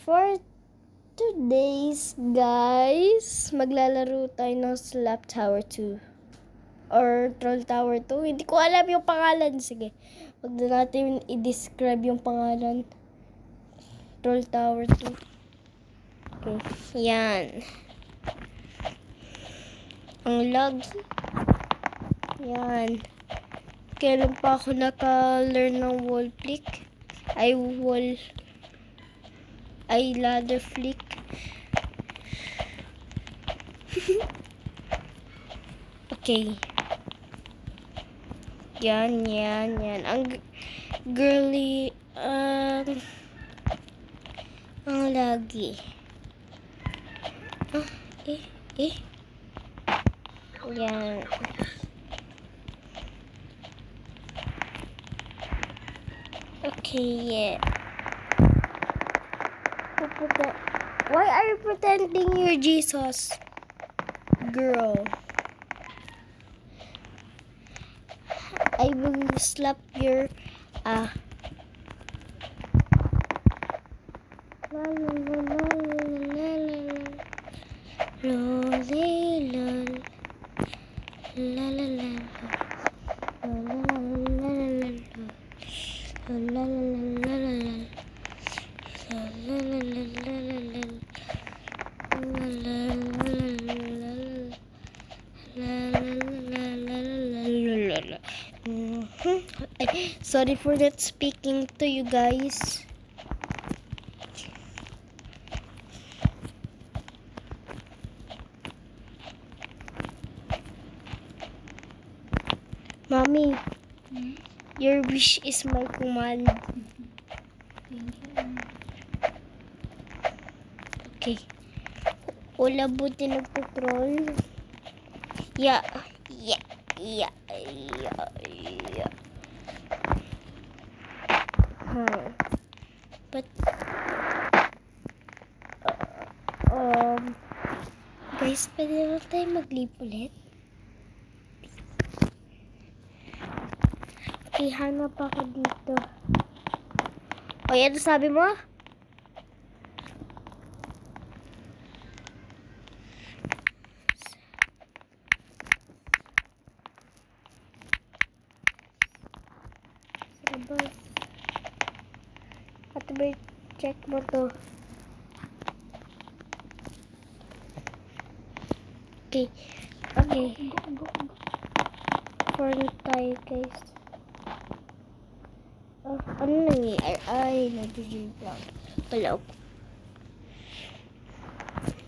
For today's guys, maglalaro tayo ng Slap Tower 2 or Troll Tower 2. Hindi ko alam yung pangalan. Sige, wag na natin i-describe yung pangalan. Troll Tower 2. Okay, yan. Ang lagi. Yan. Kailan pa ako naka-learn ng wall flick? Ay ladder flick. Okay. Yan. Ang girly, ang lagi. Yan. Okay, yeah. Why are you pretending you're Jesus? Girl. I will slap your la la la la la la Sorry for not speaking to you guys. Mommy, your wish is my command. Okay. Wala buti nagtutroll. Yeah. But guys, pwede na tayo mag-leave ulit. Okay, hanap ako dito. O, yan sabi mo? Sabay. At ba check mo to? Okay. Porn tayo guys. Ano nangyayari? Ay, nag-dream lang. Pala ako.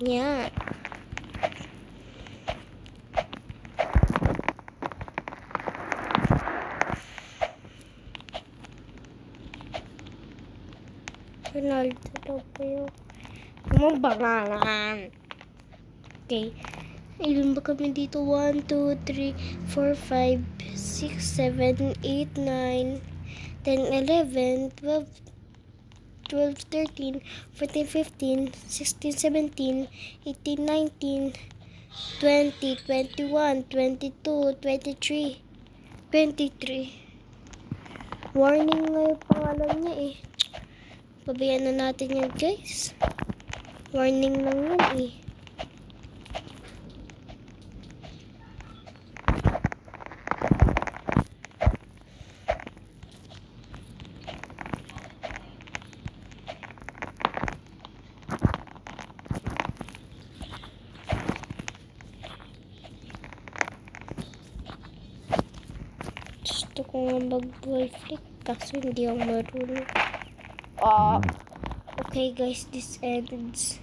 Yan. Ronaldo daw po yung bangalan. Okay. Ilan ba kami dito? 1, 2, 3, 4, 5, 6, 7, 8, 9, 10, 11, 12, 13, 14, 15, 16, 17, 18, 19, 20, 21, 22, 23, 23. Warning nga yung pangalan niya eh. Pabayaan na natin yan guys. Warning lang yan eh. Gusto ko nga mag-wall flick kaso hindi ako marunong. Okay guys, this ends.